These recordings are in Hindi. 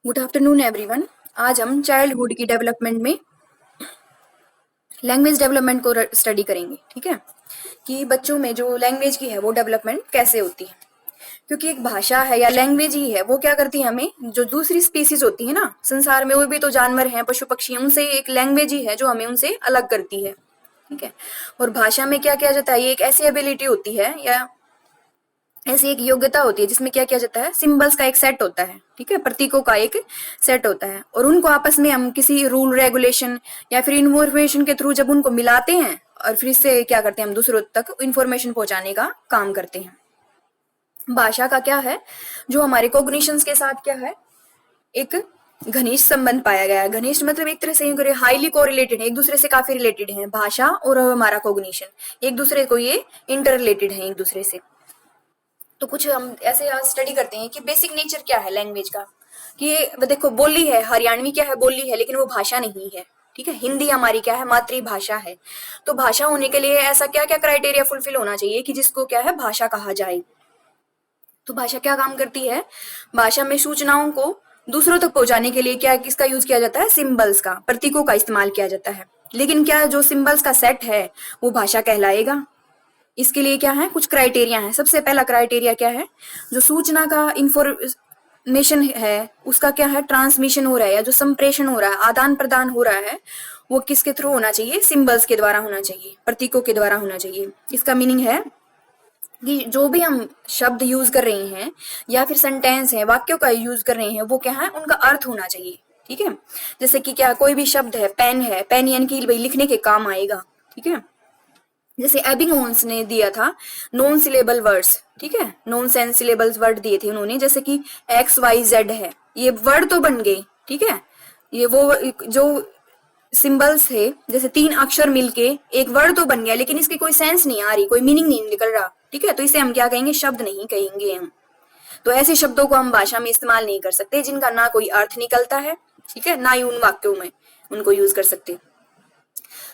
Good afternoon everyone. आज हम चाइल्डहुड की डेवलपमेंट में लैंग्वेज डेवलपमेंट को स्टडी करेंगे। ठीक है, कि बच्चों में जो लैंग्वेज की है वो डेवलपमेंट कैसे होती है। क्योंकि एक भाषा है या लैंग्वेज ही है वो क्या करती है, हमें जो दूसरी स्पीसीज होती है ना संसार में, वो भी तो जानवर हैं, पशु पक्षी हैं, उनसे एक लैंग्वेज ही है जो हमें उनसे अलग करती है। ठीक है, और भाषा में क्या किया जाता है, ये एक ऐसी एबिलिटी होती है या ऐसी एक योग्यता होती है जिसमें क्या किया जाता है, सिंबल्स का एक सेट होता है। ठीक है, प्रतीकों का एक सेट होता है, और उनको आपस में हम किसी रूल रेगुलेशन या फिर इन्फॉर्मेशन के थ्रू जब उनको मिलाते हैं और फिर इससे क्या करते हैं, हम दूसरों तक इन्फॉर्मेशन पहुंचाने का काम करते हैं। भाषा का क्या है, जो हमारे कॉग्निशंस के साथ क्या है, एक घनिष्ठ संबंध पाया गया है। घनिष्ठ मतलब एक तरह से हाईली कोरिलेटेड है, एक दूसरे से काफी रिलेटेड है। भाषा और हमारा कॉग्निशन एक दूसरे को ये इंटर रिलेटेड है एक दूसरे से। तो कुछ हम ऐसे आज स्टडी करते हैं कि बेसिक नेचर क्या है लैंग्वेज का। कि ये देखो, बोली है, हरियाणवी क्या है, बोली है, लेकिन वो भाषा नहीं है। ठीक है, हिंदी हमारी क्या है, मातृभाषा है। तो भाषा होने के लिए ऐसा क्या क्या क्राइटेरिया फुलफिल होना चाहिए कि जिसको क्या है भाषा कहा जाए। तो भाषा क्या काम करती है, भाषा में सूचनाओं को दूसरों तक पहुंचाने के लिए क्या किसका यूज किया जाता है, सिंबल्स का, प्रतीकों का इस्तेमाल किया जाता है। लेकिन क्या जो सिंबल्स का सेट है वो भाषा कहलाएगा? इसके लिए क्या है, कुछ क्राइटेरिया है। सबसे पहला क्राइटेरिया क्या है, जो सूचना का इंफॉर्मेशन है उसका क्या है, ट्रांसमिशन हो रहा है या जो संप्रेषण हो रहा है, आदान प्रदान हो रहा है, वो किसके थ्रू होना चाहिए, सिंबल्स के द्वारा होना चाहिए, प्रतीकों के द्वारा होना चाहिए। इसका मीनिंग है कि जो भी हम शब्द यूज कर रहे हैं या फिर सेंटेंस है, वाक्यों का यूज कर रहे हैं, वो क्या है, उनका अर्थ होना चाहिए। ठीक है, जैसे कि क्या कोई भी शब्द है, पेन यानी कि भाई लिखने के काम आएगा। ठीक है, जैसे एबिंगहॉस ने दिया था नॉन सिलेबल वर्ड्स। ठीक है, नॉन सेंस सिलेबल्स वर्ड दिए थे उन्होंने, जैसे कि एक्स वाई जेड है, ये वर्ड तो बन गए। ठीक है, ये वो जो सिंबल्स थे, जैसे तीन अक्षर मिलके एक वर्ड तो बन गया, लेकिन इसकी कोई सेंस नहीं आ रही, कोई मीनिंग नहीं निकल रहा। ठीक है, तो इसे हम क्या कहेंगे, शब्द नहीं कहेंगे हम। तो ऐसे शब्दों को हम भाषा में इस्तेमाल नहीं कर सकते जिनका ना कोई अर्थ निकलता है। ठीक है, ना ही उन वाक्यों में उनको यूज कर सकते।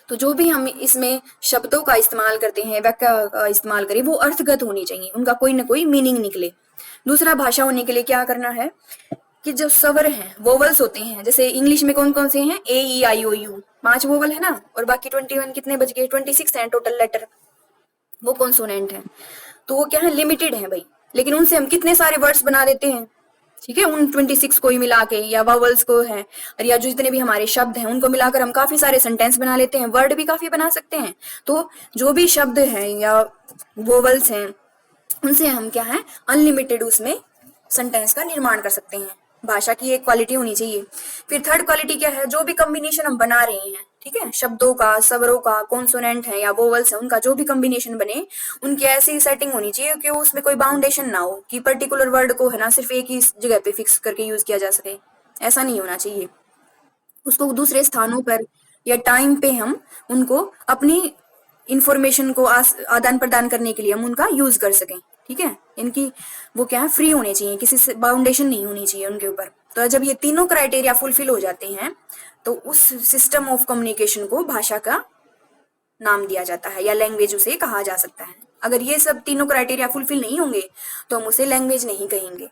तो जो भी हम इसमें शब्दों का इस्तेमाल करते हैं, वाक्य का इस्तेमाल करें, वो अर्थगत होनी चाहिए, उनका कोई ना कोई मीनिंग निकले। दूसरा, भाषा होने के लिए क्या करना है कि जो स्वर हैं, वोवल्स होते हैं, जैसे इंग्लिश में कौन कौन से हैं, ए ई आई ओ यू, 5 वोवल है ना, और बाकी 21 कितने बच गए, 26 हैं टोटल लेटर, वो कॉन्सोनेंट है। तो वो क्या है, लिमिटेड है भाई, लेकिन उनसे हम कितने सारे वर्ड्स बना देते हैं। ठीक है, उन 26 को ही मिला के या वावल्स को है, और या जो जितने भी हमारे शब्द हैं उनको मिलाकर हम काफी सारे सेंटेंस बना लेते हैं, वर्ड भी काफी बना सकते हैं। तो जो भी शब्द हैं या वोवल्स हैं, उनसे हम क्या है, अनलिमिटेड उसमें सेंटेंस का निर्माण कर सकते हैं। भाषा की एक क्वालिटी होनी चाहिए। फिर थर्ड क्वालिटी क्या है, जो भी कॉम्बिनेशन हम बना रहे हैं, ठीक है, शब्दों का, स्वरों का, कॉन्सोनेंट है या वोवल्स है, उनका जो भी कॉम्बिनेशन बने, उनकी ऐसी सेटिंग होनी चाहिए कि उसमें कोई बाउंडेशन ना हो, कि पर्टिकुलर वर्ड को है ना सिर्फ एक ही जगह पे फिक्स करके यूज किया जा सके। ऐसा नहीं होना चाहिए। उसको दूसरे स्थानों पर या टाइम पे हम उनको अपनी इंफॉर्मेशन को आदान प्रदान करने के लिए हम उनका यूज कर सकें। ठीक है, इनकी वो क्या है, फ्री होने चाहिए, किसी से बाउंडेशन नहीं होनी चाहिए उनके ऊपर। तो जब ये तीनों क्राइटेरिया फुलफिल हो जाते हैं तो उस सिस्टम ऑफ कम्युनिकेशन को भाषा का नाम दिया जाता है या लैंग्वेज उसे कहा जा सकता है। अगर ये सब तीनों क्राइटेरिया फुलफिल नहीं होंगे तो हम उसे लैंग्वेज नहीं कहेंगे।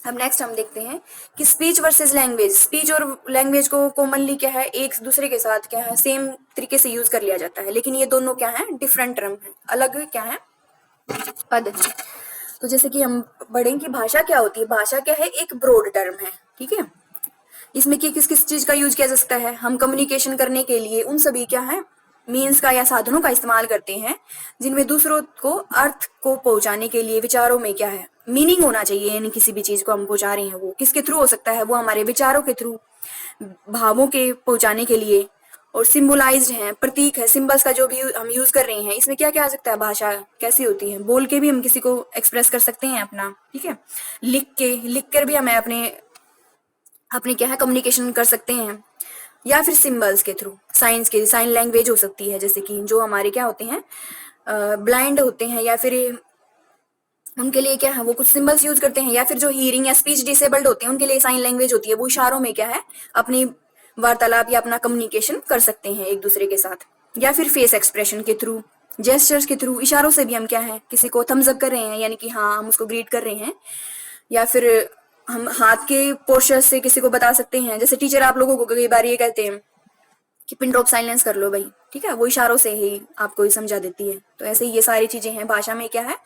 अब नेक्स्ट हम देखते हैं कि स्पीच वर्सेस लैंग्वेज। स्पीच और लैंग्वेज को कॉमनली क्या है, एक दूसरे के साथ क्या है, सेम तरीके से यूज कर लिया जाता है, लेकिन ये दोनों क्या है, डिफरेंट टर्म है, अलग क्या है, पद है। तो जैसे कि हम पढ़ें कि भाषा क्या होती है, भाषा क्या है, एक ब्रॉड टर्म है। ठीक है, इसमें कि किस किस चीज का यूज किया जा सकता है, हम कम्युनिकेशन करने के लिए उन सभी क्या है, मीन्स का या साधनों का इस्तेमाल करते हैं जिनमें दूसरों को अर्थ को पहुंचाने के लिए विचारों में क्या है, मीनिंग होना चाहिए। यानी किसी भी चीज को हम पहुंचा रहे हैं वो किसके थ्रू हो सकता है, वो हमारे विचारों के थ्रू, भावों के पहुंचाने के लिए। और सिंबलाइज्ड है, प्रतीक है, सिंबल्स का जो भी हम यूज कर रहे हैं, इसमें क्या क्या आ सकता है, भाषा कैसी होती है, बोल के भी हम किसी को एक्सप्रेस कर सकते हैं अपना। ठीक है, लिख कर भी हमें अपने अपने क्या है कम्युनिकेशन कर सकते हैं, या फिर सिंबल्स के थ्रू, साइंस के, साइन लैंग्वेज हो सकती है, जैसे कि जो हमारे क्या होते हैं, ब्लाइंड होते हैं या फिर उनके लिए क्या है, वो कुछ सिंबल्स यूज करते हैं, या फिर जो हियरिंग या स्पीच डिसेबल्ड होते हैं उनके लिए साइन लैंग्वेज होती है, वो इशारों में क्या है, अपनी वार्तालाप या अपना कम्युनिकेशन कर सकते हैं एक दूसरे के साथ। या फिर फेस एक्सप्रेशन के थ्रू, जेस्चर्स के थ्रू, इशारों से भी हम क्या है, किसी को थम्स अप कर रहे हैं यानी कि हाँ हम उसको ग्रीट कर रहे हैं, या फिर हम हाथ के पोस्चर से किसी को बता सकते हैं। जैसे टीचर आप लोगों को कई बार ये कहते हैं कि पिन ड्रॉप साइलेंस कर लो भाई, ठीक है, वो इशारों से ही आपको ये समझा देती है। तो ऐसे ही ये सारी चीजें हैं। भाषा में क्या है,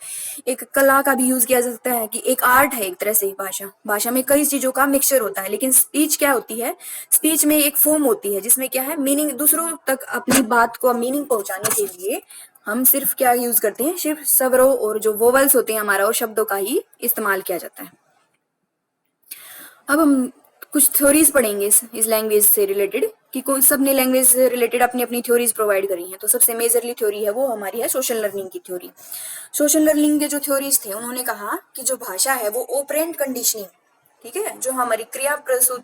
एक कला का भी यूज किया जा सकता है, कि एक आर्ट है एक तरह से। भाषा में कई चीजों का मिक्सचर होता है। लेकिन स्पीच क्या होती है, स्पीच में एक फॉर्म होती है जिसमें क्या है, मीनिंग दूसरों तक अपनी बात को मीनिंग पहुंचाने के लिए हम सिर्फ क्या यूज करते हैं, सिर्फ स्वरों और जो वोवल्स होते हैं हमारा और शब्दों का ही इस्तेमाल किया जाता है। अब हम कुछ थ्योरीज पढ़ेंगे इस लैंग्वेज से रिलेटेड, कि कोई सबने लैंग्वेज से रिलेटेड अपनी अपनी थ्योरीज प्रोवाइड करी हैं। तो सबसे मेजरली थ्योरी है वो हमारी है सोशल लर्निंग की थ्योरी। सोशल लर्निंग के जो थ्योरीज थे, उन्होंने कहा कि जो भाषा है वो ऑपरेंट कंडीशनिंग, ठीक है, जो हमारी क्रिया प्रसूत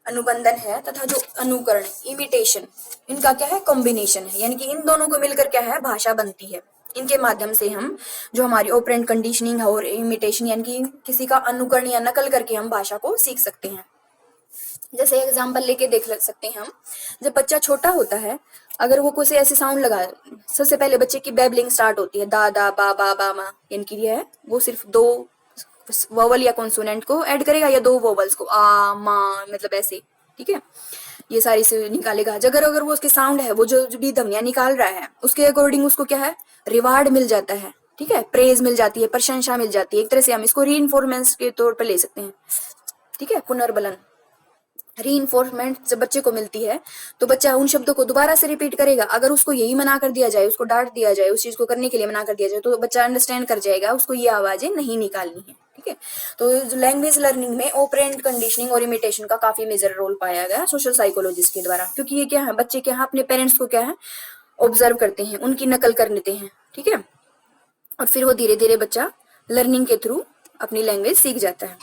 अनुबंधन है तथा जो अनुकरण इमिटेशन, इनका क्या है, कॉम्बिनेशन है। यानी कि इन दोनों को मिलकर क्या है, भाषा बनती है। इनके माध्यम से हम जो हमारी ऑपरेंट कंडीशनिंग है और इमिटेशन, यानी कि किसी का अनुकरण या नकल करके हम भाषा को सीख सकते हैं। जैसे एग्जाम्पल लेके देख सकते हैं हम, जब बच्चा छोटा होता है, अगर वो कोई ऐसे साउंड लगा, सबसे पहले बच्चे की बेबलिंग स्टार्ट होती है, दा दा बा बा बा मा, यानी कि ये है वो सिर्फ दो वोवल या कॉन्सोनेंट को ऐड करेगा या दो वोवल्स को, आ मा, मतलब ऐसे, ठीक है, ये सारी से निकालेगा। अगर अगर वो उसके साउंड है, वो जो भी ध्वनियां निकाल रहा है, उसके अकॉर्डिंग उसको क्या है, रिवार्ड मिल जाता है, ठीक है, प्रेज मिल जाती है, प्रशंसा मिल जाती है। एक तरह से हम इसको रीइंफोर्समेंट के तौर पर ले सकते हैं, ठीक है, पुनर्बलन। रीइंफोर्समेंट जब बच्चे को मिलती है तो बच्चा उन शब्दों को दोबारा से रिपीट करेगा। अगर उसको यही मना कर दिया जाए, उसको डांट दिया जाए, उस चीज को करने के लिए मना कर दिया जाए, तो बच्चा अंडरस्टैंड कर जाएगा उसको ये आवाजें नहीं निकालनी है, ठीक है। तो लैंग्वेज लर्निंग में ऑपरेंट कंडीशनिंग और इमिटेशन का काफी मेजर रोल पाया गया सोशल साइकोलॉजिस्ट के द्वारा, क्योंकि ये क्या है, बच्चे क्या है, अपने पेरेंट्स को क्या है, ऑब्जर्व करते हैं, उनकी नकल कर लेते हैं, ठीक है, और फिर वो धीरे धीरे बच्चा लर्निंग के थ्रू अपनी लैंग्वेज सीख जाता है।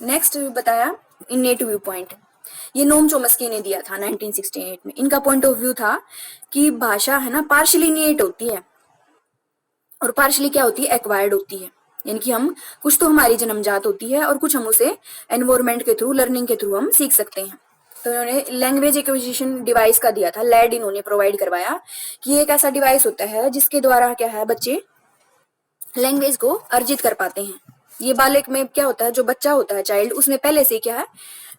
नेक्स्ट बताया इनेट व्यू पॉइंट, ये नोम चोमस्की ने दिया था 1968 में। इनका पॉइंट ऑफ व्यू था कि भाषा है ना पार्शियली इनेट होती है और पार्शियली क्या होती है, एक्वायर्ड होती है। यानी कि हम कुछ तो हमारी जन्मजात होती है और कुछ हम उसे एनवायरमेंट के थ्रू, लर्निंग के थ्रू हम सीख सकते हैं। तो इन्होंने लैंग्वेज एक्विजिशन डिवाइस का दिया था, लैड इन्होंने प्रोवाइड करवाया, कि एक ऐसा डिवाइस होता है जिसके द्वारा क्या है, बच्चे लैंग्वेज को अर्जित कर पाते हैं। ये बालक में क्या होता है, जो बच्चा होता है चाइल्ड, उसमें पहले से क्या है,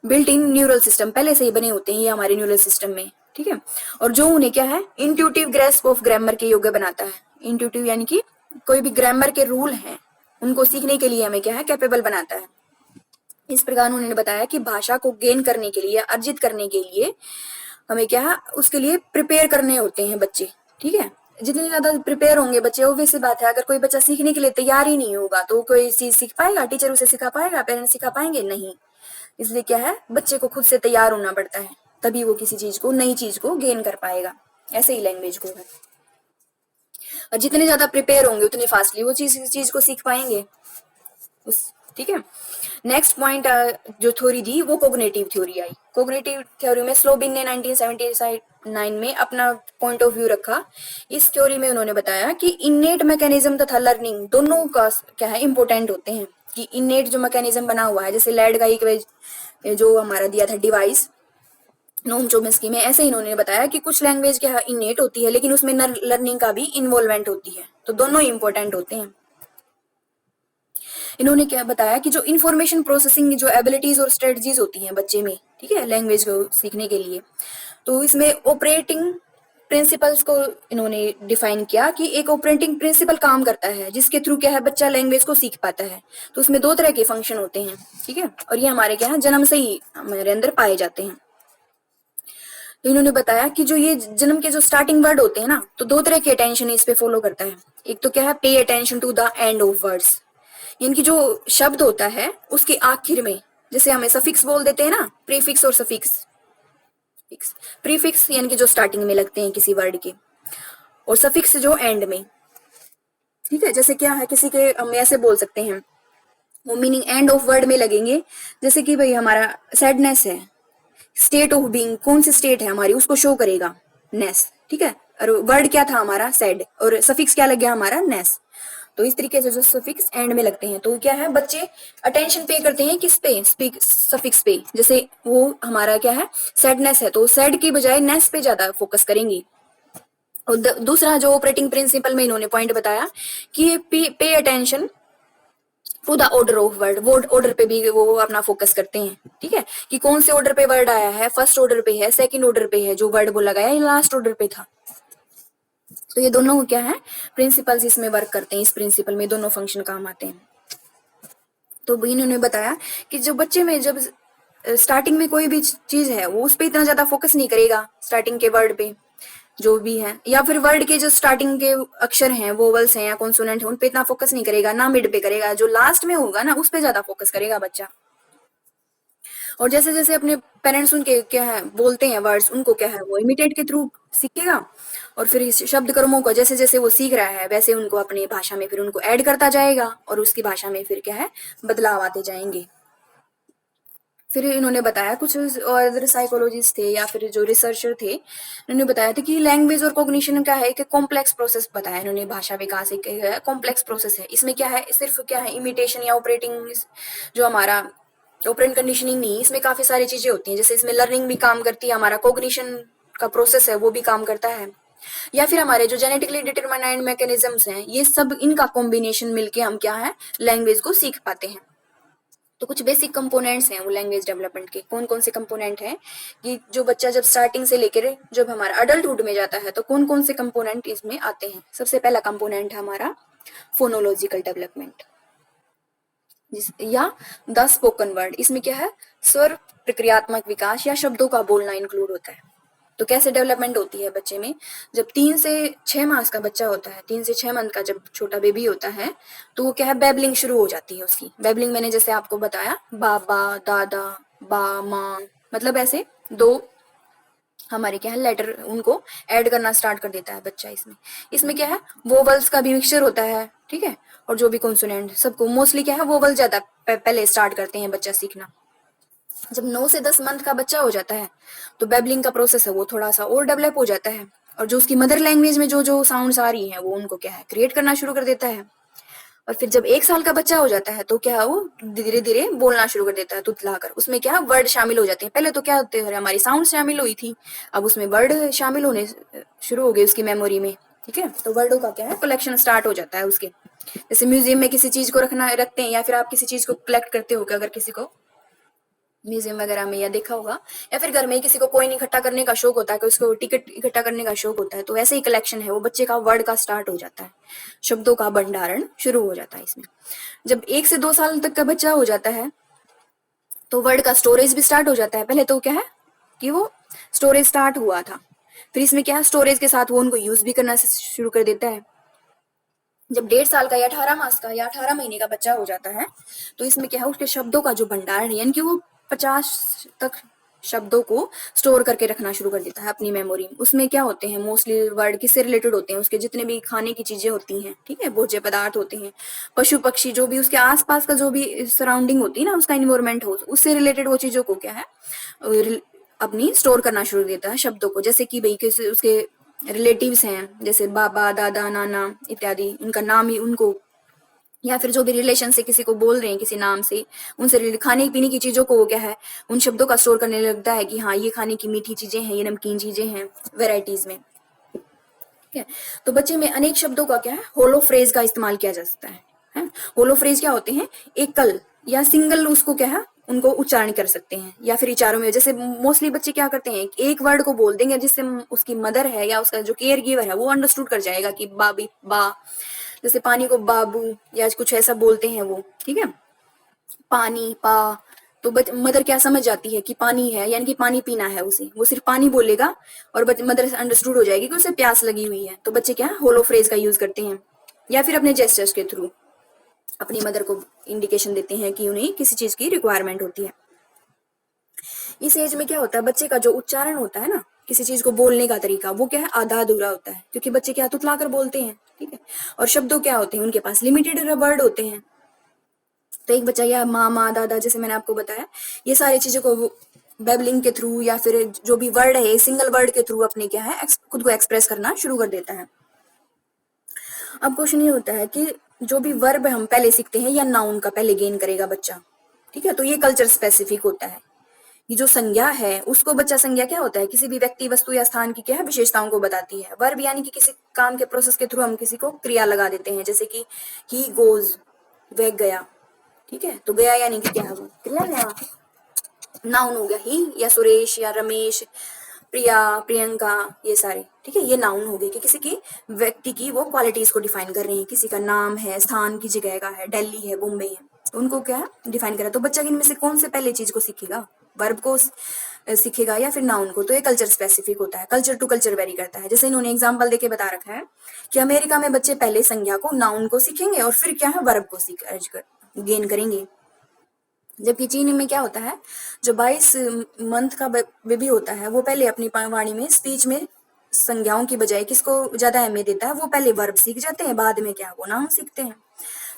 बिल्ट इन न्यूरल सिस्टम पहले से ही बने होते हैं ये हमारे न्यूरल सिस्टम में, ठीक है, और जो उन्हें क्या है, इंट्यूटिव ग्रेस्प ऑफ ग्रामर के योग्य बनाता है। इंट्यूटिव यानी कि कोई भी ग्रामर के रूल हैं उनको सीखने के लिए हमें क्या है, कैपेबल बनाता है। इस प्रकार उन्होंने बताया कि भाषा को गेन करने के लिए, अर्जित करने के लिए हमें क्या है, उसके लिए प्रिपेयर करने होते हैं बच्चे, ठीक है। जितने ज्यादा प्रिपेयर होंगे बच्चे, ऑब्वियस सी बात है, अगर कोई बच्चा सीखने के लिए तैयार ही नहीं होगा तो कोई चीज सीख पाएगा, टीचर उसे सिखा पाएगा, पेरेंट्स सिखा पाएंगे, नहीं। इसलिए क्या है, बच्चे को खुद से तैयार होना पड़ता है, तभी वो किसी चीज को, नई चीज को गेन कर पाएगा। ऐसे ही लैंग्वेज को है, और जितने ज्यादा प्रिपेयर होंगे उतने फास्टली वो चीज को सीख पाएंगे उस, ठीक है। नेक्स्ट पॉइंट जो थ्योरी दी वो कोग्निटिव थ्योरी आई। कोग्निटिव थ्योरी में स्लोबिन ने 1979 में अपना पॉइंट ऑफ व्यू रखा। इस थ्योरी में उन्होंने बताया कि इनेट मैकेनिज्म तथा लर्निंग दोनों का क्या है, इंपॉर्टेंट होते हैं। कि इनेट जो मैकेनिज्म बना हुआ है, जैसे लैड का एक जो हमारा दिया था डिवाइस नोम चोमस्की में, ऐसे ही इन्होंने बताया कि कुछ लैंग्वेज क्या है, इनेट होती है, लेकिन उसमें लर्निंग का भी इन्वॉल्वमेंट होती है, तो दोनों इंपॉर्टेंट होते हैं। इन्होंने क्या बताया कि जो इन्फॉर्मेशन प्रोसेसिंग जो एबिलिटीज और स्ट्रेटजीज होती हैं बच्चे में, ठीक है, लैंग्वेज को सीखने के लिए, तो इसमें ऑपरेटिंग प्रिंसिपल्स को इन्होंने डिफाइन किया कि एक ऑपरेटिंग प्रिंसिपल काम करता है जिसके थ्रू क्या है, बच्चा लैंग्वेज को सीख पाता है। तो उसमें दो तरह के फंक्शन होते हैं, ठीक है, और ये हमारे क्या है, जन्म से ही हमारे अंदर पाए जाते हैं। तो इन्होंने बताया कि जो ये जन्म के जो स्टार्टिंग वर्ड होते हैं ना, तो दो तरह के अटेंशन इस पे फॉलो करता है। एक तो क्या है, pay attention to the end of words, यानी कि जो शब्द होता है उसके आखिर में, जैसे हमें सफिक्स बोल देते हैं ना, प्रीफिक्स और सफिक्स। प्रीफिक्स यानी कि जो स्टार्टिंग में लगते हैं किसी वर्ड के, और सफिक्स जो एंड में, ठीक है। जैसे क्या है, किसी के हम ऐसे बोल सकते हैं, वो मीनिंग एंड ऑफ वर्ड में लगेंगे। जैसे कि भाई हमारा सैडनेस है, स्टेट ऑफ बीइंग, कौन सी स्टेट है हमारी, उसको शो करेगा नेस, ठीक है, और वर्ड क्या था हमारा, सैड, और सफिक्स क्या लग गया हमारा, नेस। तो इस तरीके से जो सफिक्स एंड में लगते हैं, तो क्या है, बच्चे अटेंशन पे करते हैं किस पे, सफिक्स पे। जैसे वो हमारा क्या है, सैडनेस है, तो सैड की बजाय नेस पे ज्यादा फोकस करेंगे। और दूसरा जो ऑपरेटिंग प्रिंसिपल में इन्होंने पॉइंट बताया कि pay attention to the order of word, वो ऑर्डर पे भी वो अपना फोकस करते हैं, ठीक है, कि कौन से ऑर्डर पे वर्ड आया है, फर्स्ट ऑर्डर पे है, सेकंड ऑर्डर पे है जो वर्ड बोला गया, या लास्ट ऑर्डर पे था। तो ये दोनों क्या है, प्रिंसिपल्स इसमें वर्क करते हैं, इस प्रिंसिपल में दोनों फंक्शन काम आते हैं। तो इन्होंने बताया कि जो बच्चे में जब स्टार्टिंग में कोई भी चीज है वो उस पर इतना ज्यादा फोकस नहीं करेगा, स्टार्टिंग के वर्ड पे जो भी है, या फिर वर्ड के जो स्टार्टिंग के अक्षर हैं, वोवल्स हैं या कॉन्सोनेंट है, उन पे इतना फोकस नहीं करेगा, ना मिड पे करेगा, जो लास्ट में होगा ना उस पे ज्यादा फोकस करेगा बच्चा। और जैसे जैसे अपने पेरेंट्स उनके क्या है बोलते हैं वर्ड्स, उनको क्या है वो इमिटेट के थ्रू सीखेगा, और फिर इस शब्द कर्मों को जैसे जैसे वो सीख रहा है वैसे उनको अपनी भाषा में फिर उनको ऐड करता जाएगा, और उसकी भाषा में फिर क्या है बदलाव आते जाएंगे। फिर इन्होंने बताया कुछ और साइकोलॉजिस्ट थे या फिर जो रिसर्चर थे, इन्होंने बताया था कि लैंग्वेज और कॉग्निशन क्या है, एक कॉम्प्लेक्स प्रोसेस बताया इन्होंने, भाषा विकास एक कॉम्प्लेक्स प्रोसेस है। इसमें क्या है, सिर्फ क्या है इमिटेशन या ऑपरेटिंग, जो हमारा ऑपरेंट कंडीशनिंग नहीं, इसमें काफी सारी चीजें होती हैं, जैसे इसमें लर्निंग भी काम करती है, हमारा कॉग्निशन का प्रोसेस है वो भी काम करता है, या फिर हमारे जो जेनेटिकली डिटरमाइंड मैकेनिज्म्स हैं, ये सब इनका कॉम्बिनेशन मिलके हम क्या है लैंग्वेज को सीख पाते हैं। तो कुछ बेसिक कंपोनेंट्स हैं वो लैंग्वेज डेवलपमेंट के, कौन कौन से कंपोनेंट हैं, कि जो बच्चा जब स्टार्टिंग से लेकर जब हमारा अडल्टहुड में जाता है तो कौन कौन से कंपोनेंट इसमें आते हैं। सबसे पहला कंपोनेंट है हमारा फोनोलॉजिकल डेवलपमेंट, या द स्पोकन वर्ड। इसमें क्या है, स्वर प्रक्रियात्मक विकास या शब्दों का बोलना इंक्लूड होता है। तो कैसे डेवलपमेंट होती है बच्चे में, जब 3 से 6 मास का बच्चा होता है, 3 से 6 मंथ का जब छोटा बेबी होता है, तो वो क्या है बेबलिंग शुरू हो जाती है उसकी। बेबलिंग मैंने जैसे आपको बताया, बाबा, दादा, बा, माँ, मतलब ऐसे दो हमारे क्या है लेटर उनको ऐड करना स्टार्ट कर देता है बच्चा। इसमें इसमें क्या है वोवल्स का भी मिक्सचर होता है, ठीक है, और जो भी कॉन्सोनेंट, सबको मोस्टली क्या है वोवल ज्यादा पहले स्टार्ट करते हैं बच्चा सीखना। जब 9 से 10 मंथ का बच्चा हो जाता है तो बेबलिंग का प्रोसेस है वो थोड़ा सा और डेवलप हो जाता है, और जो उसकी मदर लैंग्वेज में जो जो साउंड्स आ रही हैं वो उनको क्या है क्रिएट करना शुरू कर देता है। और फिर जब 1 साल का बच्चा हो जाता है तो क्या है वो धीरे धीरे बोलना शुरू कर देता है तुतलाकर। उसमें क्या वर्ड शामिल हो जाते हैं, पहले तो क्या होते हैं हमारी साउंड शामिल हुई थी, अब उसमें वर्ड शामिल होने शुरू हो गए उसकी मेमोरी में, ठीक है। तो वर्डों का क्या है कलेक्शन स्टार्ट हो जाता है उसके। जैसे म्यूजियम में किसी चीज को रखते हैं, या फिर आप किसी चीज को कलेक्ट करते हो, अगर किसी को म्यूजियम वगैरह में या देखा होगा, या फिर घर में किसी को कोइन इकट्ठा करने का शौक होता है कि उसको टिकट इकट्ठा करने का शौक होता है, तो ऐसे ही कलेक्शन है वो बच्चे का वर्ड का स्टार्ट हो जाता है, शब्दों का भंडारण शुरू हो जाता है इसमें। जब 1 से 2 साल तक का बच्चा हो जाता है तो वर्ड का स्टोरेज भी स्टार्ट हो जाता है। पहले तो क्या है कि वो स्टोरेज स्टार्ट हुआ था, फिर इसमें क्या है स्टोरेज के साथ वो उनको यूज भी करना शुरू कर देता है। जब 1.5 साल का या 18 मास का या 18 महीने का बच्चा हो जाता है तो इसमें क्या है उसके शब्दों का जो भंडारण है, यानी कि वो 50 तक शब्दों को स्टोर करके रखना शुरू कर देता है अपनी मेमोरी में। उसमें क्या होते हैं मोस्टली वर्ड किससे रिलेटेड होते हैं, उसके जितने भी खाने की चीजें होती हैं, ठीक है, भोज्य पदार्थ होते हैं, पशु पक्षी, जो भी उसके आसपास का जो भी सराउंडिंग होती है ना, उसका इन्वायरमेंट हो, उससे रिलेटेड वो चीजों को क्या है अपनी स्टोर करना शुरू कर देता है शब्दों को। जैसे कि भाई किसी उसके रिलेटिव्स हैं, जैसे बाबा, दादा, नाना इत्यादि, इनका नाम ही उनको, या फिर जो भी रिलेशन से किसी को बोल रहे हैं किसी नाम से, उनसे रिलेटेड खाने पीने की चीजों को वो क्या है उन शब्दों का स्टोर करने लगता है कि हाँ ये खाने की मीठी चीजें हैं, ये नमकीन चीजें हैं, वेराइटीज में, ठीक है। तो बच्चे में अनेक शब्दों का क्या है होलो फ्रेज का इस्तेमाल किया जा सकता है। होलो फ्रेज क्या होते हैं, एकल या सिंगल उसको क्या है उनको उच्चारण कर सकते हैं, या फिर विचारों में जैसे मोस्टली बच्चे क्या करते हैं एक वर्ड को बोल देंगे जिससे उसकी मदर है या उसका जो केयर गिवर है वो अंडरस्टूड कर जाएगा कि बाबी बा, जैसे पानी को बाबू या कुछ ऐसा बोलते हैं वो, ठीक है, पानी पा। तो मदर क्या समझ जाती है कि पानी है यानी कि पानी पीना है उसे, वो सिर्फ पानी बोलेगा और मदर से अंडरस्टूड हो जाएगी कि उसे प्यास लगी हुई है। तो बच्चे क्या होलो फ्रेज का यूज करते हैं, या फिर अपने जेस्चर्स के थ्रू अपनी मदर को इंडिकेशन देते हैं कि उन्हें किसी चीज की रिक्वायरमेंट होती है। इस एज में क्या होता है बच्चे का जो उच्चारण होता है ना, किसी चीज को बोलने का तरीका, वो क्या है आधा अधूरा होता है, क्योंकि बच्चे क्या तुतला कर बोलते हैं, ठीक है। और शब्दों क्या होते हैं उनके पास लिमिटेड वर्ड होते हैं। तो एक बच्चा या मामा, दादा, जैसे मैंने आपको बताया, ये सारी चीजों को बेबलिंग के थ्रू या फिर जो भी वर्ड है सिंगल वर्ड के थ्रू अपने क्या है खुद को एक्सप्रेस करना शुरू कर देता है। अब क्वेश्चन ये होता है कि जो भी वर्ब हम पहले सीखते हैं या नाउन का पहले गेन करेगा बच्चा, ठीक है, तो ये कल्चर स्पेसिफिक होता है। ये जो संज्ञा है उसको बच्चा, संज्ञा क्या होता है किसी भी व्यक्ति, वस्तु या स्थान की क्या है विशेषताओं को बताती है। वर्ब यानी कि किसी काम के प्रोसेस के थ्रू हम किसी को क्रिया लगा देते हैं, जैसे कि ही गोज, वह गया, ठीक है, तो गया यानी कि क्या है वो क्रिया है, नाउन हो गया ही, या सुरेश या रमेश, प्रिया, प्रियंका, ये सारे, ठीक है, ये नाउन हो गए कि किसी की व्यक्ति की वो क्वालिटीज को डिफाइन कर रही है। किसी का नाम है, स्थान की जगह का है, दिल्ली है, मुंबई है, तो उनको क्या है डिफाइन करा। तो बच्चा इनमें से कौन से पहले चीज को सीखेगा, वर्ब को सीखेगा या फिर नाउन को? तो ये कल्चर स्पेसिफिक होता है, कल्चर टू कल्चर वेरी करता है। जैसे इन्होंने एग्जाम्पल देके बता रखा है कि अमेरिका में बच्चे पहले संज्ञा को, नाउन को सीखेंगे और फिर क्या है वर्ब को सीख गेन करेंगे। जबकि चीन में क्या होता है, जो 22 मंथ का बेबी होता है वो पहले अपनी वाणी में, स्पीच में संज्ञाओं की बजाय किसको ज्यादा अहमियत देता है, वो पहले वर्ब सीख जाते हैं, बाद में क्या वो नाउन सीखते हैं।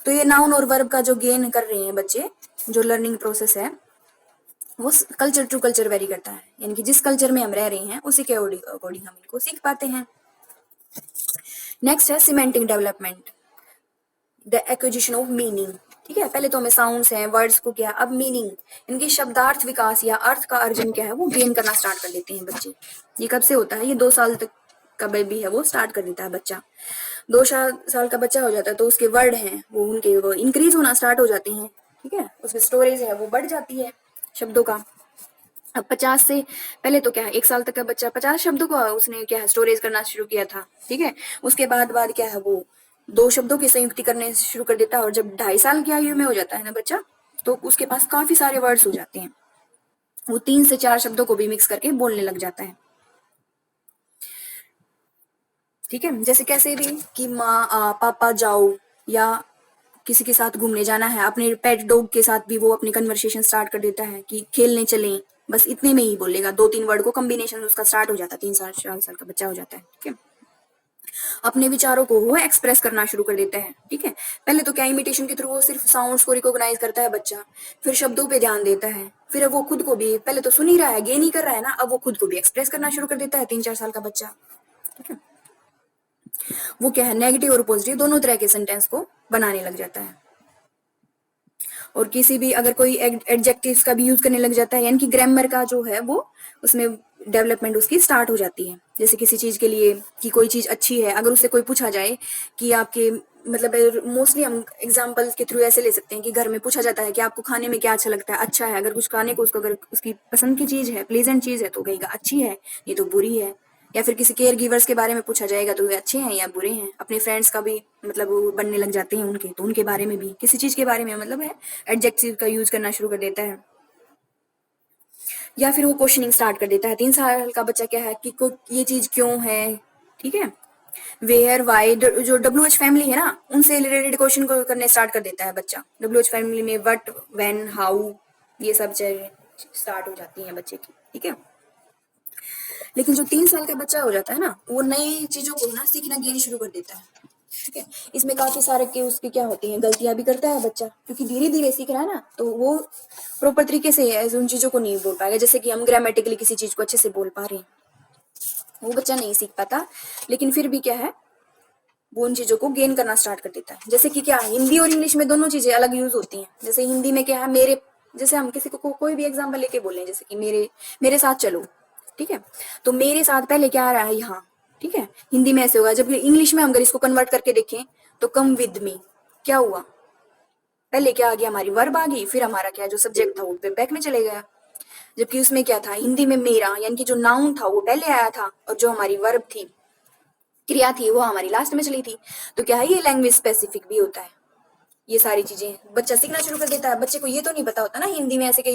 तो ये नाउन और वर्ब का जो गेन कर रहे हैं बच्चे, जो लर्निंग प्रोसेस है, वो कल्चर टू कल्चर वेरी करता है, यानी कि जिस कल्चर में हम रह रहे हैं उसी के अकॉर्डिंग हम इनको सीख पाते हैं। नेक्स्ट है semantic development, the acquisition of meaning. ठीक है, पहले तो हमें साउंड्स हैं, वर्ड्स को क्या, अब मीनिंग, इनकी शब्दार्थ विकास या अर्थ का अर्जन क्या है वो गेन करना स्टार्ट कर देते हैं बच्चे। ये कब से होता है, ये 2 साल तक का बेबी है वो स्टार्ट कर देता है बच्चा। 2 साल का बच्चा हो जाता है तो उसके वर्ड हैं वो इंक्रीज होना स्टार्ट हो जाते हैं। ठीक है, उसकी स्टोरेज है वो बढ़ जाती है शब्दों का। अब 50 से पहले तो क्या है, 1 साल तक का बच्चा 50 शब्दों का उसने क्या है स्टोरेज करना शुरू किया था। ठीक है, उसके बाद क्या है वो 2 शब्दों की संयुक्ति करने शुरू कर देता है। और जब 2.5 साल की आयु में हो जाता है ना बच्चा, तो उसके पास काफी सारे वर्ड्स हो जाते हैं, वो 3 से 4 शब्दों को भी मिक्स करके बोलने लग जाता है। ठीक है, जैसे कैसे भी कि माँ पापा जाओ, या किसी के साथ घूमने जाना है, अपने पेट डॉग के साथ भी वो अपनी कन्वर्सेशन स्टार्ट कर देता है कि खेलने चलें, बस इतने में ही बोलेगा, 2-3 वर्ड को कॉम्बिनेशन उसका स्टार्ट हो जाता है। 3 साल 4 साल का बच्चा हो जाता है। ठीक है, अपने विचारों को वो एक्सप्रेस करना शुरू कर देता है। ठीक है, पहले तो क्या इमिटेशन के थ्रू वो सिर्फ साउंड्स को रिकॉग्नाइज करता है बच्चा, फिर शब्दों पे ध्यान देता है, फिर अब वो खुद को भी, पहले तो सुन ही रहा है, गेन ही कर रहा है ना, अब वो खुद को भी एक्सप्रेस करना शुरू कर देता है 3-4 साल का बच्चा। ठीक है, वो क्या है नेगेटिव और पॉजिटिव दोनों तरह के सेंटेंस को बनाने लग जाता है। और किसी भी अगर कोई एडजेक्टिव्स का भी यूज करने लग जाता है, यानी कि ग्रामर का जो है वो उसमें डेवलपमेंट उसकी स्टार्ट हो जाती है। जैसे किसी चीज के लिए कि कोई चीज अच्छी है, अगर उससे कोई पूछा जाए कि आपके मतलब मोस्टली हम एग्जांपल के थ्रू ऐसे ले सकते हैं कि घर में पूछा जाता है कि आपको खाने में क्या अच्छा लगता है, अच्छा है, अगर कुछ खाने को उसको अगर उसकी पसंद की चीज है, प्लेजेंट चीज है, तो कहेगा अच्छी है, ये तो बुरी है। या फिर किसी केयर गिवर्स के बारे में पूछा जाएगा तो वे अच्छे हैं या बुरे हैं। अपने फ्रेंड्स का भी मतलब वो बनने लग जाते हैं उनके, तो उनके बारे में भी किसी चीज के बारे में मतलब है एडजेक्टिव का यूज करना शुरू कर देता है। या फिर वो क्वेश्चनिंग स्टार्ट कर देता है। 3 साल का बच्चा क्या है कि ये चीज क्यों है, ठीक है, वेयर, वाई, जो WH फैमिली है ना, उनसे रिलेटेड क्वेश्चन को करने स्टार्ट कर देता है बच्चा। WH फैमिली में व्हाट, व्हेन, हाउ, ये सब चीजें स्टार्ट हो जाती हैं बच्चे की। ठीक है, लेकिन जो 3 साल का बच्चा हो जाता है ना, वो नई चीजों को ना सीखना गेन शुरू कर देता है। ठीक है, इसमें काफी सारे के उसकी क्या होती हैं, गलतियां भी करता है बच्चा, क्योंकि धीरे धीरे सीख रहा है ना, तो वो प्रॉपर तरीके से उन चीजों को नहीं बोल पाएगा। जैसे कि हम ग्रामेटिकली किसी चीज को अच्छे से बोल पा रहे हैं, वो बच्चा नहीं सीख पाता, लेकिन फिर भी क्या है वो उन चीजों को गेन करना स्टार्ट कर देता है। जैसे कि क्या हिंदी और इंग्लिश में दोनों चीजें अलग यूज होती हैं। जैसे हिंदी में क्या है मेरे, जैसे हम किसी को कोई भी एग्जाम्पल लेके बोले, जैसे कि मेरे साथ चलो, ठीक है, तो मेरे साथ पहले क्या आ रहा है यहाँ, ठीक है, हिंदी में ऐसे होगा। जब इंग्लिश में हम अगर इसको कन्वर्ट करके देखें तो कम विद मी, क्या हुआ, पहले क्या आ गया, हमारी वर्ब आ गई, फिर हमारा क्या जो सब्जेक्ट था वो बैक में चले गया। जबकि उसमें क्या था, हिंदी में मेरा यानी कि जो नाउन था वो पहले आया था, और जो हमारी वर्ब थी, क्रिया थी, वो हमारी लास्ट में चली थी। तो क्या है, ये लैंग्वेज स्पेसिफिक भी होता है। ये सारी चीजें बच्चा सीखना शुरू कर देता है। बच्चे को ये तो नहीं पता होता ना हिंदी में ऐसे के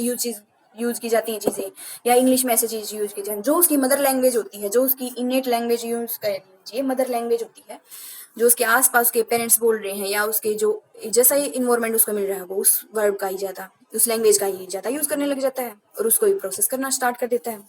यूज की जाती हैं चीजें, या इंग्लिश में ऐसे चीज यूज की जाती, जो उसकी मदर लैंग्वेज होती है, जो उसकी इनेट लैंग्वेज यूज कर लीजिए, मदर लैंग्वेज होती है, जो उसके आसपास के पेरेंट्स बोल रहे हैं, या उसके जो जैसा ही इन्वायरमेंट उसको मिल रहा है, वो उस वर्ब का ही ज्यादा, उस लैंग्वेज का ही ज्यादा यूज करने लग जाता है, और उसको ही प्रोसेस करना स्टार्ट कर देता है।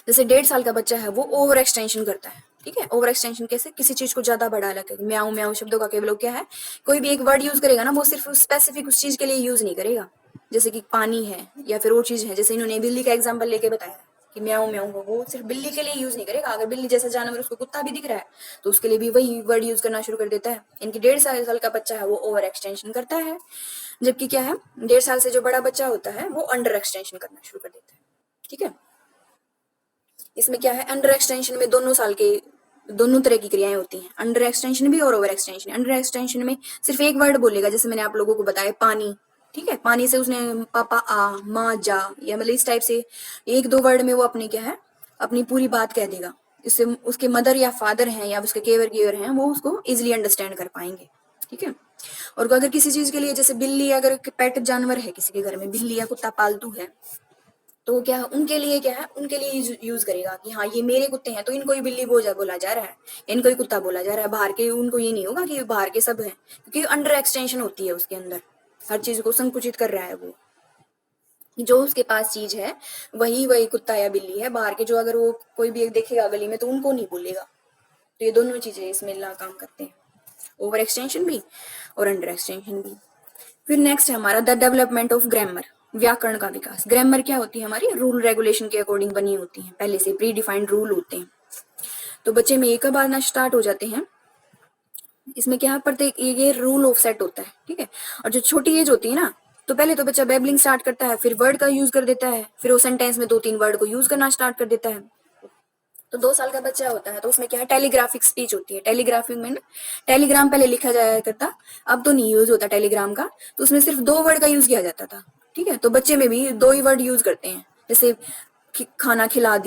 जैसे 1.5 साल का बच्चा है वो ओवर एक्सटेंशन करता है। ठीक है, ओवर एक्सटेंशन कैसे, किसी चीज को ज्यादा बढ़ा लगे, म्याऊ म्याऊ शब्दों का केवल क्या है, कोई भी एक वर्ड यूज करेगा ना, वो सिर्फ स्पेसिफिक उस चीज के लिए यूज नहीं करेगा। जैसे कि पानी है या फिर और चीज है, जैसे इन्होंने बिल्ली का एग्जाम्पल लेके बताया कि म्याऊ म्याऊ को वो सिर्फ बिल्ली के लिए यूज नहीं करेगा। अगर बिल्ली जैसा जानवर उसको कुत्ता भी दिख रहा है तो उसके लिए भी वही वर्ड यूज करना शुरू कर देता है। इनकी 1.5 साल का बच्चा है वो ओवर एक्सटेंशन करता है, जबकि क्या है 1.5 साल से जो बड़ा बच्चा होता है वो अंडर एक्सटेंशन करना शुरू कर देता है। ठीक है, इसमें क्या है, अंडर एक्सटेंशन में दोनों साल के दोनों तरह की क्रियाएं होती हैं, अंडर एक्सटेंशन भी और ओवर एक्सटेंशन। अंडर एक्सटेंशन में सिर्फ एक वर्ड बोलेगा, जैसे मैंने आप लोगों को बताया पानी, ठीक है, पानी से उसने पापा आ, माँ जा, या मतलब इस टाइप से एक दो वर्ड में वो अपनी क्या है, अपनी पूरी बात कह देगा। इससे उसके मदर या फादर हैं या उसके केवर गिवर हैं, वो उसको इजिली अंडरस्टैंड कर पाएंगे, ठीक है। और अगर किसी चीज के लिए, जैसे बिल्ली, अगर पेट जानवर है किसी के घर में, बिल्ली या कुत्ता पालतू है, तो क्या उनके लिए क्या है, उनके लिए यूज करेगा कि हाँ ये मेरे कुत्ते हैं तो इनको ही बिल्ली बोला जा रहा है, इनको ही कुत्ता बोला जा रहा है। बाहर के उनको ये नहीं होगा कि बाहर के सब हैं, क्योंकि अंडर एक्सटेंशन होती है उसके अंदर, हर चीज को संकुचित कर रहा है वो। जो उसके पास चीज है वही वही कुत्ता या बिल्ली है, बाहर के जो अगर वो कोई भी एक देखेगा गली में तो उनको नहीं बोलेगा। तो ये दोनों चीजें इसमें काम करते हैं, ओवर एक्सटेंशन भी और अंडर एक्सटेंशन भी। फिर नेक्स्ट है हमारा द डेवलपमेंट ऑफ ग्रामर, व्याकरण का विकास। ग्रामर क्या होती है हमारी, रूल रेगुलेशन के अकॉर्डिंग बनी होती है, पहले से प्री डिफाइंड रूल होते हैं। तो बच्चे में एक बार ना स्टार्ट हो जाते हैं, इसमें क्या प्रत्येक ये रूल ऑफ सेट होता है, ठीक है। और जो छोटी एज होती है ना, तो पहले तो बच्चा बेबलिंग स्टार्ट करता है, फिर वर्ड का यूज कर देता है, फिर वो सेंटेंस में 2-3 वर्ड को यूज करना स्टार्ट कर देता है। तो 2 साल का बच्चा होता है तो उसमें क्या है, टेलीग्राफिक स्पीच होती है। टेलीग्राफिक में ना, टेलीग्राम पहले लिखा जाया करता, अब तो नहीं यूज होता टेलीग्राम का, तो उसमें सिर्फ 2 वर्ड का यूज किया जाता था, ठीक है। तो बच्चे में भी 2 ही वर्ड यूज करते हैं, जैसे खाना खिला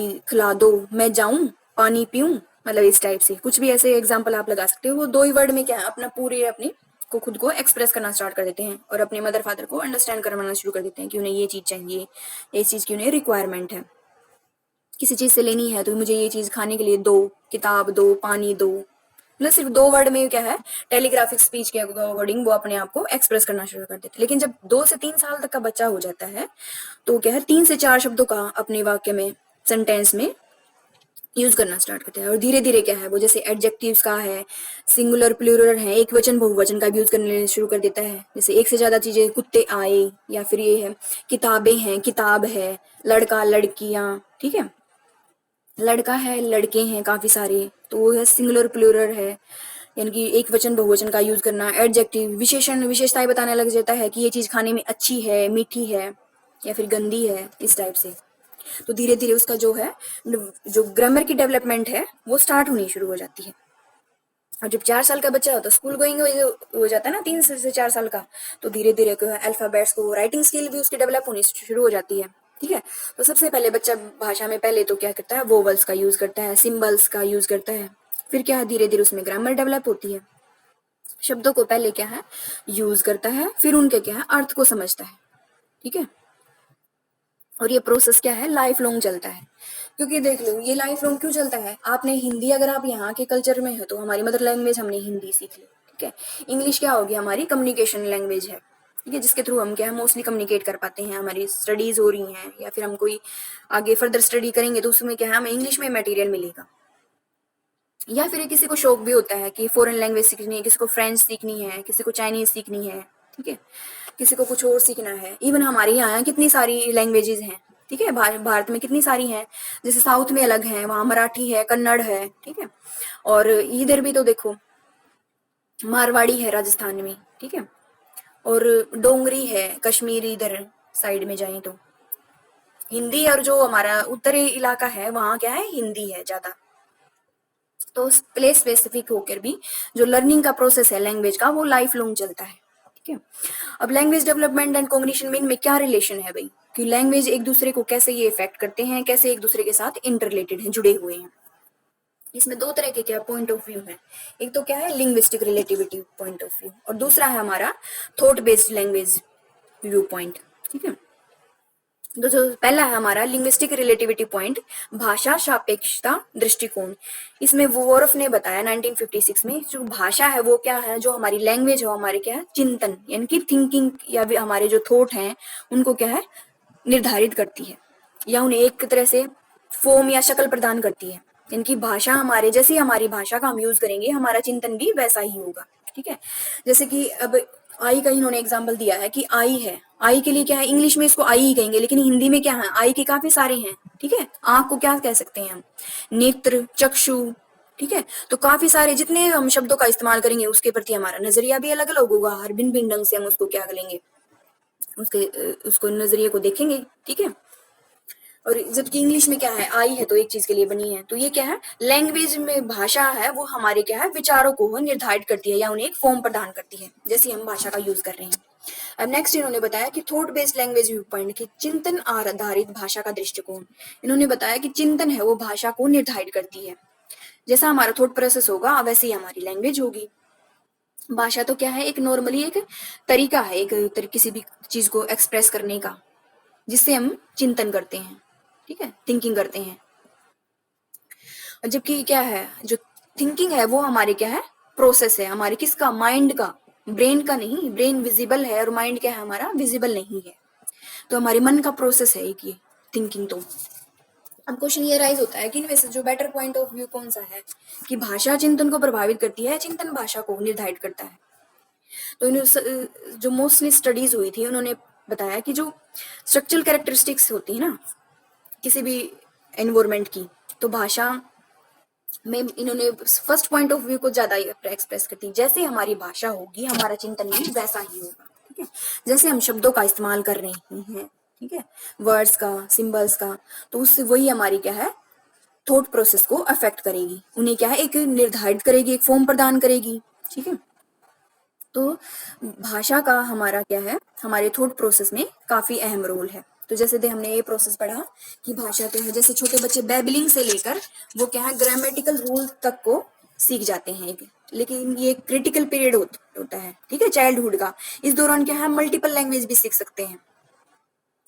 दो, मैं जाऊं, पानी पीऊं, मतलब इस टाइप से कुछ भी ऐसे एग्जाम्पल आप लगा सकते हो। वो 2 ही वर्ड में क्या है, अपना पूरे अपनी को खुद को एक्सप्रेस करना स्टार्ट कर देते हैं और अपने मदर फादर को अंडरस्टैंड करवाना शुरू कर देते हैं कि उन्हें ये चीज चाहिए, ये चीज की उन्हें रिक्वायरमेंट है, किसी चीज से लेनी है तो मुझे ये चीज खाने के लिए दो, किताब दो, पानी दो। मतलब सिर्फ 2 वर्ड में क्या है, टेलीग्राफिक स्पीच के अकॉर्डिंग वो अपने आप को एक्सप्रेस करना शुरू कर देते हैं। लेकिन जब 2 से 3 साल तक का बच्चा हो जाता है तो क्या है, 3 से 4 शब्दों का अपने वाक्य में, सेंटेंस में यूज करना स्टार्ट करते हैं। और धीरे धीरे क्या है, वो जैसे एडजेक्टिव्स का है, सिंगुलर प्लूरल है, एक वचन बहुवचन का भी यूज करने शुरू कर देता है। जैसे एक से ज्यादा चीजें, कुत्ते आए, या फिर ये है किताबें हैं, किताब है, लड़का लड़कियां, ठीक है, लड़का है, लड़के हैं काफी सारे, तो वो है सिंगुलर प्लूरल है, यानी कि एक वचन बहुवचन का यूज करना। एडजेक्टिव विशेषण, विशेषताएं बताने लग जाता है कि ये चीज खाने में अच्छी है, मीठी है, या फिर गंदी है, इस टाइप से। तो धीरे धीरे उसका जो है, जो ग्रामर की डेवलपमेंट है वो स्टार्ट होनी शुरू हो जाती है। और जब 4 साल का बच्चा होता है, स्कूल गोइंग हो जाता है ना, 3 से 4 साल का, तो धीरे धीरे अल्फाबेट्स को, राइटिंग स्किल भी उसकी डेवलप होनी शुरू हो जाती है, ठीक है। तो सबसे पहले बच्चा भाषा में पहले तो क्या करता है, वोवल्स का यूज करता है, सिंबल्स का यूज करता है। फिर क्या है, धीरे धीरे उसमें ग्रामर डेवलप होती है, शब्दों को पहले क्या है यूज करता है, फिर उनके क्या है अर्थ को समझता है, ठीक है। और ये प्रोसेस क्या है, लाइफ लॉन्ग चलता है। क्योंकि देख लो ये लाइफ लॉन्ग क्यों चलता है, आपने हिंदी, अगर आप यहाँ के कल्चर में हो तो हमारी मदर लैंग्वेज हमने हिंदी सीख ली, ठीक है। इंग्लिश क्या होगी, हमारी कम्युनिकेशन लैंग्वेज है, ठीक है, जिसके थ्रू हम क्या है मोस्टली कम्युनिकेट कर पाते हैं, हमारी स्टडीज हो रही हैं, या फिर हम कोई आगे फर्दर स्टडी करेंगे तो उसमें क्या है, हमें इंग्लिश में मटेरियल मिलेगा। या फिर किसी को शौक भी होता है कि फॉरेन लैंग्वेज सीखनी है, किसी को फ्रेंच सीखनी है, किसी को चाइनीज सीखनी है, ठीक है, किसी को कुछ और सीखना है। इवन हमारे यहाँ कितनी सारी लैंग्वेजेस हैं, ठीक है, भारत में कितनी सारी हैं, जैसे साउथ में अलग है, वहाँ मराठी है, कन्नड़ है, ठीक है। और इधर भी तो देखो मारवाड़ी है राजस्थान में, ठीक है, और डोंगरी है कश्मीरी, इधर साइड में जाए तो हिंदी, और जो हमारा उत्तरी इलाका है वहाँ क्या है, हिंदी है ज्यादा। तो प्लेस स्पेसिफिक होकर भी जो लर्निंग का प्रोसेस है लैंग्वेज का, वो लाइफ लॉन्ग चलता है, ठीक है। अब लैंग्वेज डेवलपमेंट एंड कॉग्निशन में इनमें क्या रिलेशन है भाई, कि लैंग्वेज एक दूसरे को कैसे ये इफेक्ट करते हैं, कैसे एक दूसरे के साथ इंटर रिलेटेड हैं, जुड़े हुए हैं। इसमें 2 तरह के क्या पॉइंट ऑफ व्यू है, एक तो क्या है linguistic relativity point of view, और दूसरा है हमारा thought based language view point, ठीक है। तो जो पहला है हमारा लिंग्विस्टिक रिलेटिविटी पॉइंट, भाषा सापेक्षता दृष्टिकोण। इसमें वोरोफ ने बताया 1956 में, जो भाषा है वो क्या है, जो हमारी लैंग्वेज है वो हमारे क्या है चिंतन, यानी कि थिंकिंग, या हमारे जो थॉट हैं उनको क्या है निर्धारित करती है, या उन्हें एक तरह से फॉर्म या शक्ल प्रदान करती है। यानी कि भाषा हमारे, जैसे हमारी भाषा का हम यूज करेंगे हमारा चिंतन भी वैसा ही होगा, ठीक है। जैसे कि अब आई का इन्होंने एग्जाम्पल दिया है कि आई है, आई के लिए क्या है, इंग्लिश में इसको आई ही कहेंगे, लेकिन हिंदी में क्या है, आई के काफी सारे हैं, ठीक है। आंख को क्या कह सकते हैं हम, नेत्र, चक्षु, ठीक है। तो काफी सारे जितने हम शब्दों का इस्तेमाल करेंगे उसके प्रति हमारा नजरिया भी अलग अलग होगा, हर भिन्न भिन्न ढंग से हम उसको क्या करेंगे, उसके उसको नजरिए को देखेंगे, ठीक है। और जबकि इंग्लिश में क्या है, आई है तो एक चीज के लिए बनी है, तो ये क्या है, लैंग्वेज में भाषा है वो हमारे क्या है, विचारों को निर्धारित करती है या उन्हें एक फॉर्म प्रदान करती है, जैसे हम भाषा का यूज कर रहे हैं। अब नेक्स्ट इन्होंने बताया कि thought based language view point की चिंतन आधारित भाषा का दृष्टिकोण। इन्होंने बताया कि चिंतन है वो भाषा को निर्धारित करती है, जैसा हमारा थॉट प्रोसेस होगा वैसे ही हमारी लैंग्वेज होगी। भाषा तो क्या है, एक नॉर्मली एक तरीका है, किसी भी चीज को एक्सप्रेस करने का, जिससे हम चिंतन करते हैं, ठीक है, थिंकिंग करते हैं। और जबकि क्या है, जो थिंकिंग है वो हमारे क्या है, प्रोसेस है हमारे किसका, माइंड का, ब्रेन का नहीं। ब्रेन विजिबल है और माइंड क्या है हमारा, विजिबल नहीं है। तो हमारे मन का प्रोसेस है एक ये थिंकिंग। तो अब क्वेश्चन ये राइज होता है कि इनमें से जो बेटर पॉइंट ऑफ व्यू कौन सा है, कि भाषा चिंतन को प्रभावित करती है, चिंतन भाषा को निर्धारित करता है। तो जो मोस्टली स्टडीज हुई थी उन्होंने बताया कि जो स्ट्रक्चरल कैरेक्टरिस्टिक्स होती है ना किसी भी एनवायरमेंट की, तो भाषा में इन्होंने फर्स्ट पॉइंट ऑफ व्यू को ज्यादा एक्सप्रेस करती है। जैसे हमारी भाषा होगी हमारा चिंतन भी वैसा ही होगा, ठीक है। जैसे हम शब्दों का इस्तेमाल कर रहे हैं, ठीक है, वर्ड्स का, सिंबल्स का, तो उससे वही हमारी क्या है, थॉट प्रोसेस को अफेक्ट करेगी, उन्हें क्या है, एक निर्धारित करेगी, एक फॉर्म प्रदान करेगी, ठीक है। तो भाषा का हमारा क्या है, हमारे थॉट प्रोसेस में काफी अहम रोल है। तो जैसे हमने ये प्रोसेस पढ़ा कि भाषा क्या है, जैसे छोटे बच्चे बेबलिंग से लेकर वो क्या है, ग्रामेटिकल रूल तक को सीख जाते हैं, लेकिन ये क्रिटिकल पीरियड होता है, ठीक है, चाइल्डहुड का। इस दौरान क्या है, मल्टीपल लैंग्वेज भी सीख सकते हैं,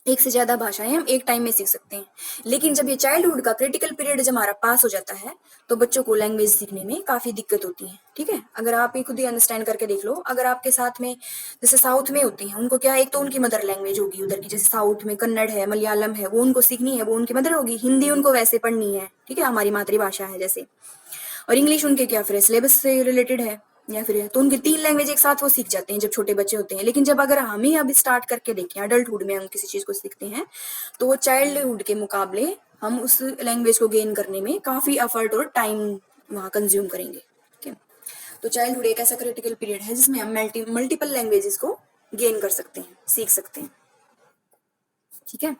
एक से ज्यादा भाषाएं हम एक टाइम में सीख सकते हैं। लेकिन जब ये चाइल्डहुड का क्रिटिकल पीरियड जब हमारा पास हो जाता है तो बच्चों को लैंग्वेज सीखने में काफी दिक्कत होती है, ठीक है। अगर आप ये खुद ही अंडरस्टैंड करके देख लो, अगर आपके साथ में जैसे साउथ में होते हैं, उनको क्या है, एक तो उनकी मदर लैंग्वेज होगी उधर की, जैसे साउथ में कन्नड़ है, मलयालम है, वो उनको सीखनी है, वो उनकी मदर होगी। हिंदी उनको वैसे पढ़नी है, ठीक है, हमारी मातृभाषा है जैसे। और इंग्लिश उनके क्या फिर सिलेबस से रिलेटेड है या फिर तो उनकी 3 लैंग्वेज एक साथ वो सीख जाते हैं जब छोटे बच्चे होते हैं। लेकिन जब अगर हम ही अब स्टार्ट करके देखें, अडल्टहुड में हम किसी चीज को सीखते हैं, तो वो चाइल्डहुड के मुकाबले हम उस लैंग्वेज को गेन करने में काफी एफर्ट और टाइम वहाँ कंज्यूम करेंगे, ठीक है। तो चाइल्डहुड एक ऐसा क्रिटिकल पीरियड है जिसमें हम मल्टीपल लैंग्वेजेस को गेन कर सकते हैं, सीख सकते हैं, ठीक है।